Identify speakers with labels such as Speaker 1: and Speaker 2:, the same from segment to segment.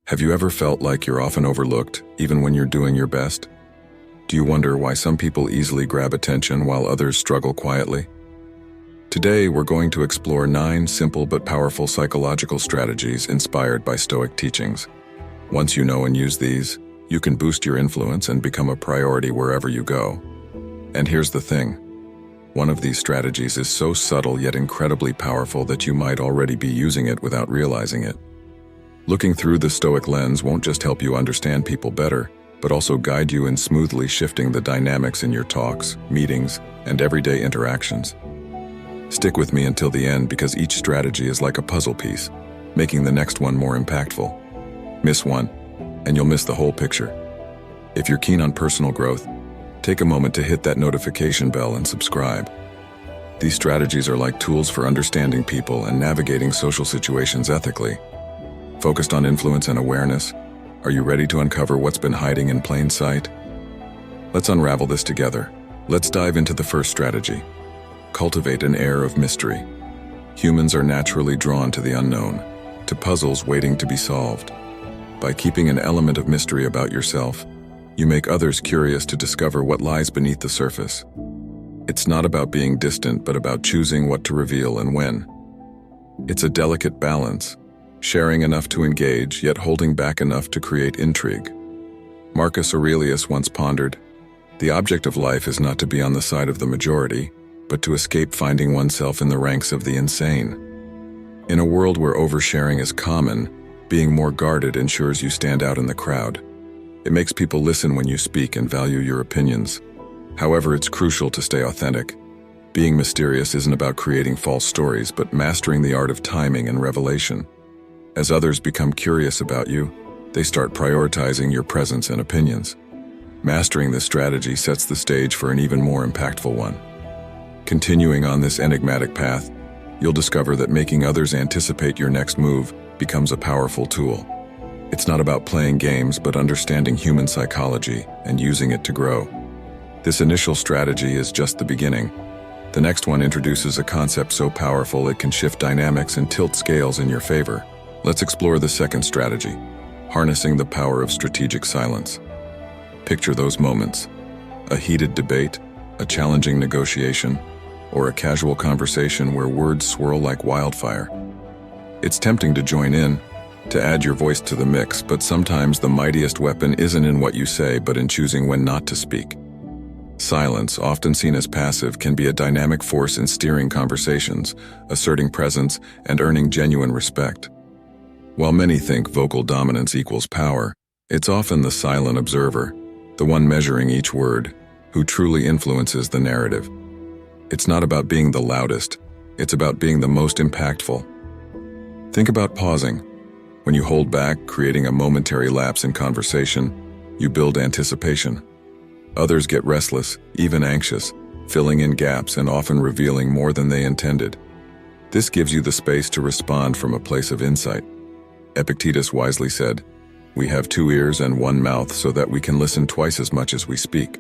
Speaker 1: Have you ever felt like you're often overlooked, even when you're doing your best? Do you wonder why some people easily grab attention while others struggle quietly? Today, we're going to explore 9 simple but powerful psychological strategies inspired by Stoic teachings. Once you know and use these, you can boost your influence and become a priority wherever you go. And here's the thing. One of these strategies is so subtle yet incredibly powerful that you might already be using it without realizing it. Looking through the Stoic lens won't just help you understand people better, but also guide you in smoothly shifting the dynamics in your talks, meetings, and everyday interactions. Stick with me until the end because each strategy is like a puzzle piece, making the next one more impactful. Miss one, and you'll miss the whole picture. If you're keen on personal growth, take a moment to hit that notification bell and subscribe. These strategies are like tools for understanding people and navigating social situations ethically. Focused on influence and awareness, are you ready to uncover what's been hiding in plain sight? Let's unravel this together. Let's dive into the first strategy. Cultivate an air of mystery. Humans are naturally drawn to the unknown, to puzzles waiting to be solved. By keeping an element of mystery about yourself, you make others curious to discover what lies beneath the surface. It's not about being distant, but about choosing what to reveal and when. It's a delicate balance, sharing enough to engage, yet holding back enough to create intrigue. Marcus Aurelius once pondered, "The object of life is not to be on the side of the majority, but to escape finding oneself in the ranks of the insane." In a world where oversharing is common, being more guarded ensures you stand out in the crowd. It makes people listen when you speak and value your opinions. However, it's crucial to stay authentic. Being mysterious isn't about creating false stories, but mastering the art of timing and revelation. As others become curious about you, they start prioritizing your presence and opinions. Mastering this strategy sets the stage for an even more impactful one. Continuing on this enigmatic path, you'll discover that making others anticipate your next move becomes a powerful tool. It's not about playing games, but understanding human psychology and using it to grow. This initial strategy is just the beginning. The next one introduces a concept so powerful it can shift dynamics and tilt scales in your favor. Let's explore the second strategy, harnessing the power of strategic silence. Picture those moments: a heated debate, a challenging negotiation, or a casual conversation where words swirl like wildfire. It's tempting to join in, to add your voice to the mix, but sometimes the mightiest weapon isn't in what you say, but in choosing when not to speak. Silence, often seen as passive, can be a dynamic force in steering conversations, asserting presence, and earning genuine respect. While many think vocal dominance equals power, it's often the silent observer, the one measuring each word, who truly influences the narrative. It's not about being the loudest, it's about being the most impactful. Think about pausing. When you hold back, creating a momentary lapse in conversation, you build anticipation. Others get restless, even anxious, filling in gaps and often revealing more than they intended. This gives you the space to respond from a place of insight. Epictetus wisely said, "We have 2 ears and 1 mouth so that we can listen twice as much as we speak."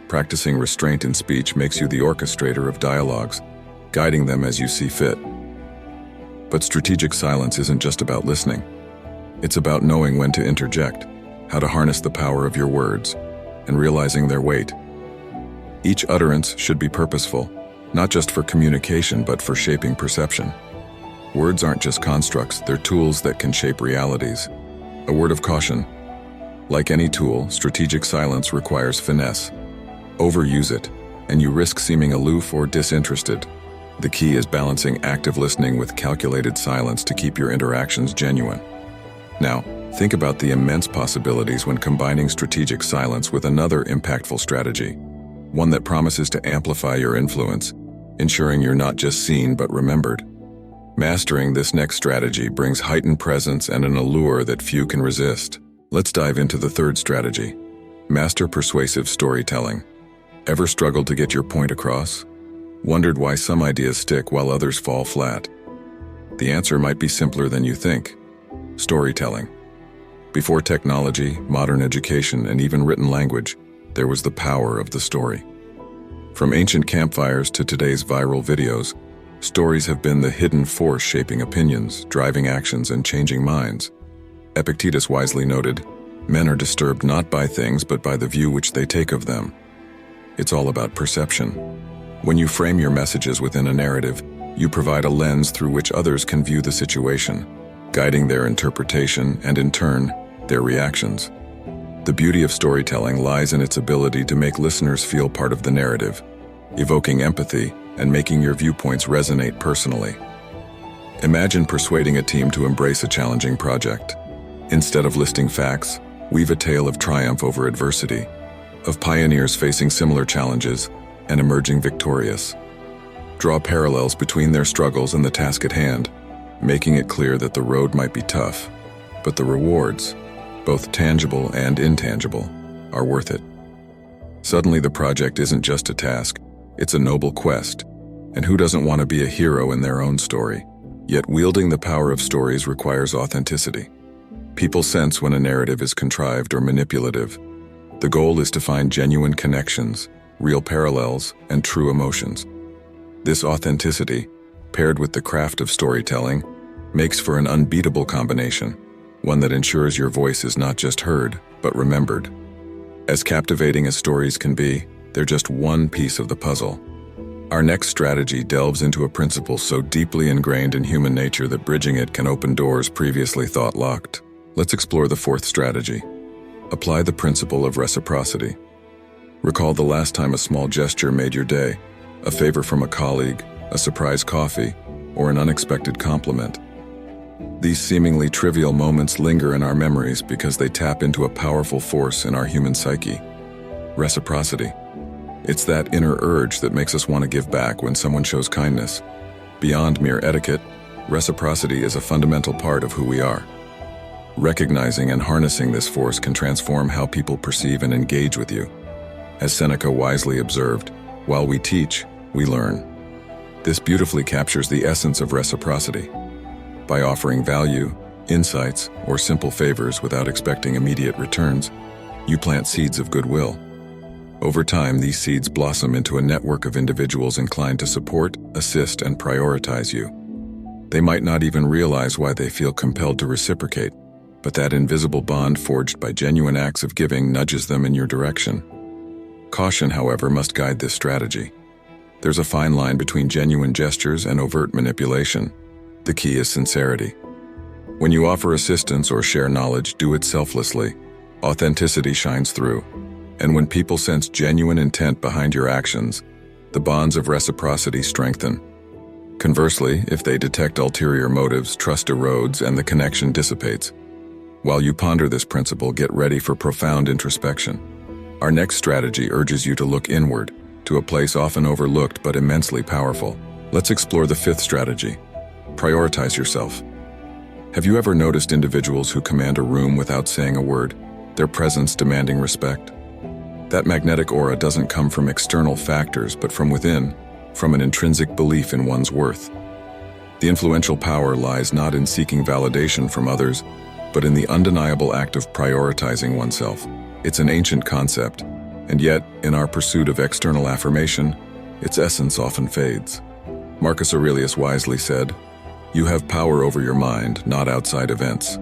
Speaker 1: Practicing restraint in speech makes you the orchestrator of dialogues, guiding them as you see fit. But strategic silence isn't just about listening. It's about knowing when to interject, how to harness the power of your words, and realizing their weight. Each utterance should be purposeful, not just for communication but for shaping perception. Words aren't just constructs, they're tools that can shape realities. A word of caution. Like any tool, strategic silence requires finesse. Overuse it, and you risk seeming aloof or disinterested. The key is balancing active listening with calculated silence to keep your interactions genuine. Now, think about the immense possibilities when combining strategic silence with another impactful strategy, one that promises to amplify your influence, ensuring you're not just seen but remembered. Mastering this next strategy brings heightened presence and an allure that few can resist. Let's dive into the third strategy. Master persuasive storytelling. Ever struggled to get your point across? Wondered why some ideas stick while others fall flat? The answer might be simpler than you think. Storytelling. Before technology, modern education, and even written language, there was the power of the story. From ancient campfires to today's viral videos, stories have been the hidden force shaping opinions, driving actions, and changing minds. Epictetus wisely noted, "Men are disturbed not by things but by the view which they take of them." It's all about perception. When you frame your messages within a narrative, you provide a lens through which others can view the situation, guiding their interpretation and, in turn, their reactions. The beauty of storytelling lies in its ability to make listeners feel part of the narrative, evoking empathy and making your viewpoints resonate personally. Imagine persuading a team to embrace a challenging project. Instead of listing facts, weave a tale of triumph over adversity, of pioneers facing similar challenges and emerging victorious. Draw parallels between their struggles and the task at hand, making it clear that the road might be tough, but the rewards, both tangible and intangible, are worth it. Suddenly the project isn't just a task, it's a noble quest, and who doesn't want to be a hero in their own story? Yet wielding the power of stories requires authenticity. People sense when a narrative is contrived or manipulative. The goal is to find genuine connections, real parallels, and true emotions. This authenticity, paired with the craft of storytelling, makes for an unbeatable combination, one that ensures your voice is not just heard, but remembered. As captivating as stories can be, they're just one piece of the puzzle. Our next strategy delves into a principle so deeply ingrained in human nature that bridging it can open doors previously thought locked. Let's explore the fourth strategy. Apply the principle of reciprocity. Recall the last time a small gesture made your day, a favor from a colleague, a surprise coffee, or an unexpected compliment. These seemingly trivial moments linger in our memories because they tap into a powerful force in our human psyche: reciprocity. It's that inner urge that makes us want to give back when someone shows kindness. Beyond mere etiquette, reciprocity is a fundamental part of who we are. Recognizing and harnessing this force can transform how people perceive and engage with you. As Seneca wisely observed, "While we teach, we learn." This beautifully captures the essence of reciprocity. By offering value, insights, or simple favors without expecting immediate returns, you plant seeds of goodwill. Over time, these seeds blossom into a network of individuals inclined to support, assist, and prioritize you. They might not even realize why they feel compelled to reciprocate, but that invisible bond forged by genuine acts of giving nudges them in your direction. Caution, however, must guide this strategy. There's a fine line between genuine gestures and overt manipulation. The key is sincerity. When you offer assistance or share knowledge, do it selflessly. Authenticity shines through. And when people sense genuine intent behind your actions, the bonds of reciprocity strengthen. Conversely, if they detect ulterior motives, trust erodes and the connection dissipates. While you ponder this principle, get ready for profound introspection. Our next strategy urges you to look inward, to a place often overlooked but immensely powerful. Let's explore the fifth strategy. Prioritize yourself. Have you ever noticed individuals who command a room without saying a word, their presence demanding respect? That magnetic aura doesn't come from external factors, but from within, from an intrinsic belief in one's worth. The influential power lies not in seeking validation from others, but in the undeniable act of prioritizing oneself. It's an ancient concept, and yet, in our pursuit of external affirmation, its essence often fades. Marcus Aurelius wisely said, "You have power over your mind, not outside events.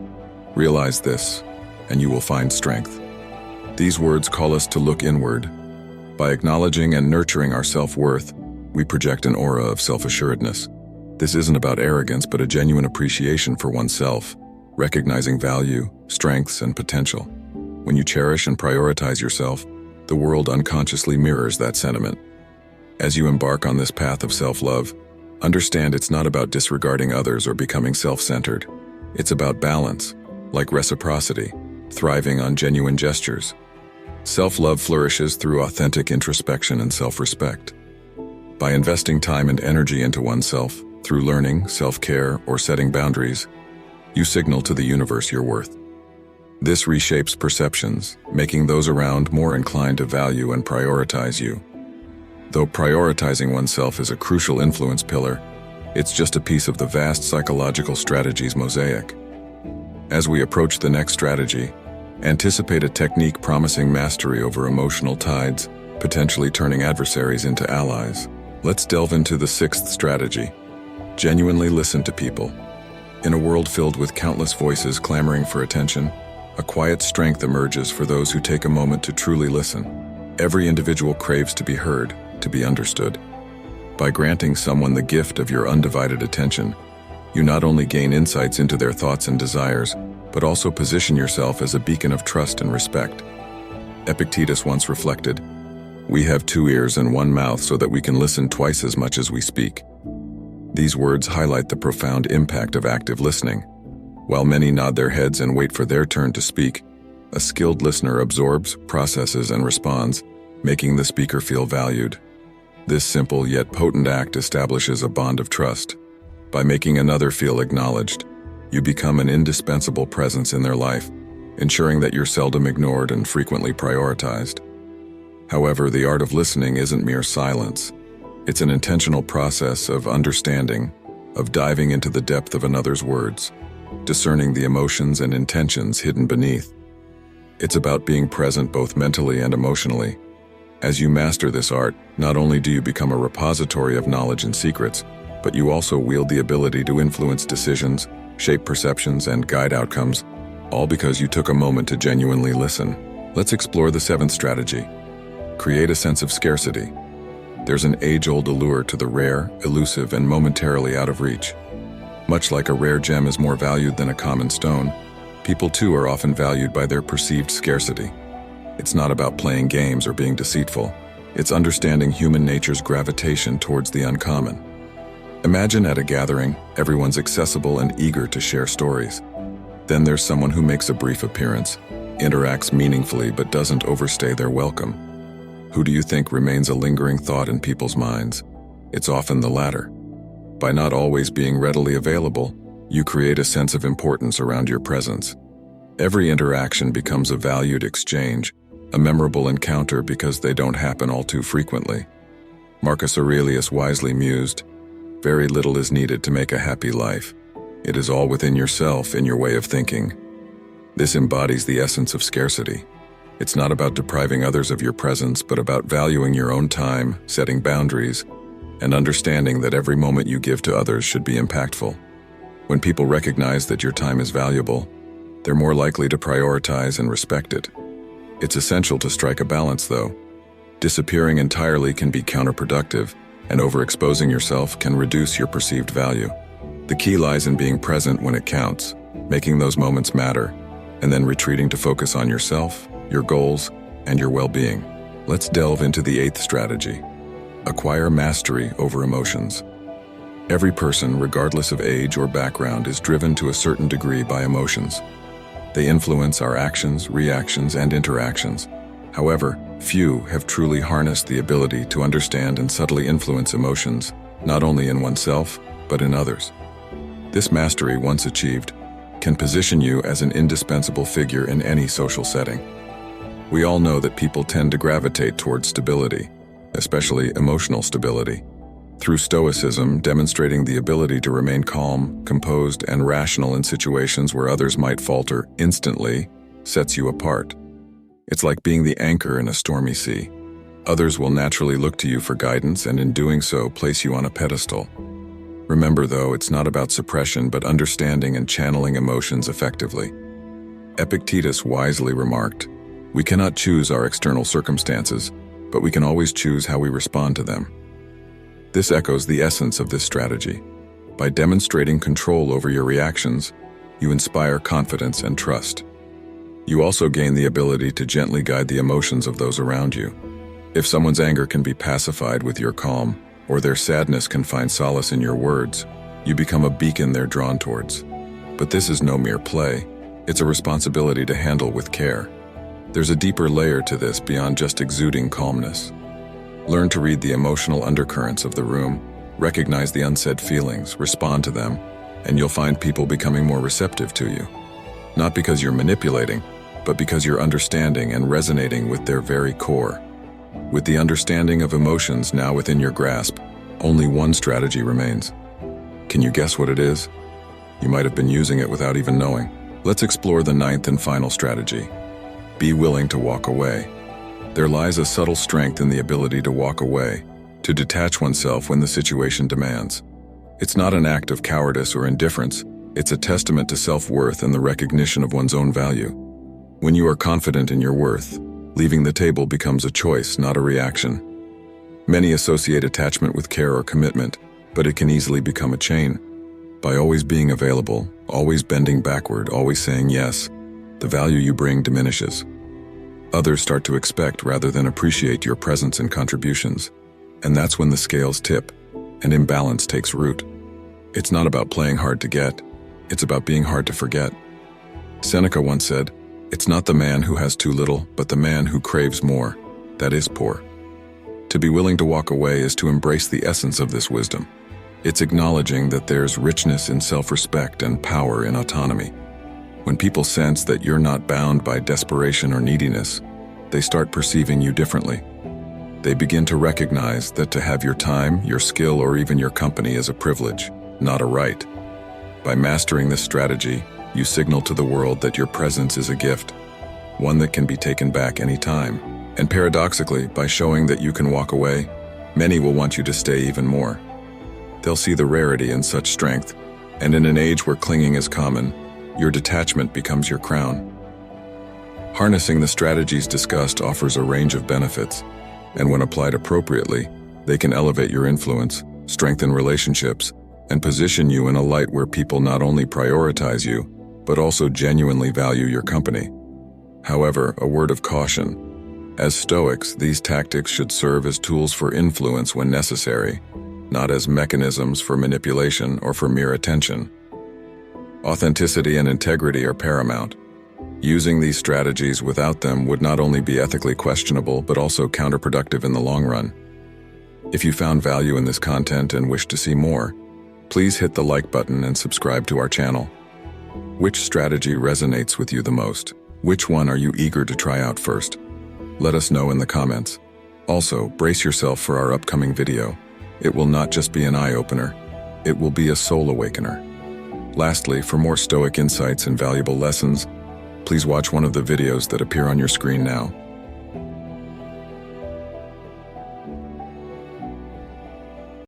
Speaker 1: Realize this, and you will find strength." These words call us to look inward. By acknowledging and nurturing our self-worth, we project an aura of self-assuredness. This isn't about arrogance, but a genuine appreciation for oneself, recognizing value, strengths, and potential. When you cherish and prioritize yourself, the world unconsciously mirrors that sentiment. As you embark on this path of self-love, understand it's not about disregarding others or becoming self-centered. It's about balance, like reciprocity, thriving on genuine gestures. Self-love flourishes through authentic introspection and self-respect. By investing time and energy into oneself, through learning, self-care, or setting boundaries, you signal to the universe your worth. This reshapes perceptions, making those around more inclined to value and prioritize you. Though prioritizing oneself is a crucial influence pillar, it's just a piece of the vast psychological strategies mosaic. As we approach the next strategy, anticipate a technique promising mastery over emotional tides, potentially turning adversaries into allies. Let's delve into the sixth strategy. Genuinely listen to people. In a world filled with countless voices clamoring for attention, a quiet strength emerges for those who take a moment to truly listen. Every individual craves to be heard, to be understood. By granting someone the gift of your undivided attention, you not only gain insights into their thoughts and desires, but also position yourself as a beacon of trust and respect. Epictetus once reflected, "We have 2 ears and 1 mouth so that we can listen twice as much as we speak." These words highlight the profound impact of active listening. While many nod their heads and wait for their turn to speak, a skilled listener absorbs, processes, and responds, making the speaker feel valued. This simple yet potent act establishes a bond of trust. By making another feel acknowledged, you become an indispensable presence in their life, ensuring that you're seldom ignored and frequently prioritized. However, the art of listening isn't mere silence. It's an intentional process of understanding, of diving into the depth of another's words, discerning the emotions and intentions hidden beneath. It's about being present both mentally and emotionally. As you master this art, not only do you become a repository of knowledge and secrets, but you also wield the ability to influence decisions, shape perceptions, and guide outcomes, all because you took a moment to genuinely listen. Let's explore the 7th strategy. Create a sense of scarcity. There's an age-old allure to the rare, elusive, and momentarily out of reach. Much like a rare gem is more valued than a common stone, people too are often valued by their perceived scarcity. It's not about playing games or being deceitful. It's understanding human nature's gravitation towards the uncommon. Imagine at a gathering, everyone's accessible and eager to share stories. Then there's someone who makes a brief appearance, interacts meaningfully but doesn't overstay their welcome. Who do you think remains a lingering thought in people's minds? It's often the latter. By not always being readily available, you create a sense of importance around your presence. Every interaction becomes a valued exchange, a memorable encounter because they don't happen all too frequently. Marcus Aurelius wisely mused, "Very little is needed to make a happy life. It is all within yourself in your way of thinking." This embodies the essence of scarcity. It's not about depriving others of your presence, but about valuing your own time, setting boundaries, and understanding that every moment you give to others should be impactful. When people recognize that your time is valuable, they're more likely to prioritize and respect it. It's essential to strike a balance, though. Disappearing entirely can be counterproductive, and overexposing yourself can reduce your perceived value. The key lies in being present when it counts, making those moments matter, and then retreating to focus on yourself, your goals, and your well-being. Let's delve into the 8th strategy. Acquire mastery over emotions. Every person, regardless of age or background, is driven to a certain degree by emotions. They influence our actions, reactions, and interactions. However, few have truly harnessed the ability to understand and subtly influence emotions, not only in oneself, but in others. This mastery, once achieved, can position you as an indispensable figure in any social setting. We all know that people tend to gravitate towards stability, especially emotional stability. Through Stoicism, demonstrating the ability to remain calm, composed, and rational in situations where others might falter instantly sets you apart. It's like being the anchor in a stormy sea. Others will naturally look to you for guidance and in doing so place you on a pedestal. Remember though, it's not about suppression but understanding and channeling emotions effectively. Epictetus wisely remarked, "We cannot choose our external circumstances, but we can always choose how we respond to them." This echoes the essence of this strategy. By demonstrating control over your reactions, you inspire confidence and trust. You also gain the ability to gently guide the emotions of those around you. If someone's anger can be pacified with your calm, or their sadness can find solace in your words, you become a beacon they're drawn towards. But this is no mere play. It's a responsibility to handle with care. There's a deeper layer to this beyond just exuding calmness. Learn to read the emotional undercurrents of the room, recognize the unsaid feelings, respond to them, and you'll find people becoming more receptive to you. Not because you're manipulating, but because you're understanding and resonating with their very core. With the understanding of emotions now within your grasp, only one strategy remains. Can you guess what it is? You might have been using it without even knowing. Let's explore the 9th and final strategy. Be willing to walk away. There lies a subtle strength in the ability to walk away, to detach oneself when the situation demands. It's not an act of cowardice or indifference, It's a testament to self-worth and the recognition of one's own value. When you are confident in your worth, leaving the table becomes a choice, not a reaction. Many associate attachment with care or commitment, but it can easily become a chain. By always being available, always bending backward, always saying yes, the value you bring diminishes. Others start to expect rather than appreciate your presence and contributions, and that's when the scales tip and imbalance takes root. It's not about playing hard to get, it's about being hard to forget. Seneca once said, "It's not the man who has too little, but the man who craves more, that is poor." To be willing to walk away is to embrace the essence of this wisdom. It's acknowledging that there's richness in self-respect and power in autonomy. When people sense that you're not bound by desperation or neediness, they start perceiving you differently. They begin to recognize that to have your time, your skill, or even your company is a privilege, not a right. By mastering this strategy, you signal to the world that your presence is a gift, one that can be taken back any time. And paradoxically, by showing that you can walk away, many will want you to stay even more. They'll see the rarity in such strength, and in an age where clinging is common, your detachment becomes your crown. Harnessing the strategies discussed offers a range of benefits, and when applied appropriately, they can elevate your influence, strengthen relationships, and position you in a light where people not only prioritize you, but also genuinely value your company. However, a word of caution. As Stoics, these tactics should serve as tools for influence when necessary, not as mechanisms for manipulation or for mere attention. Authenticity and integrity are paramount. Using these strategies without them would not only be ethically questionable, but also counterproductive in the long run. If you found value in this content and wish to see more, please hit the like button and subscribe to our channel. Which strategy resonates with you the most? Which one are you eager to try out first? Let us know in the comments. Also, brace yourself for our upcoming video. It will not just be an eye-opener, it will be a soul awakener. Lastly, for more Stoic insights and valuable lessons, please watch one of the videos that appear on your screen now.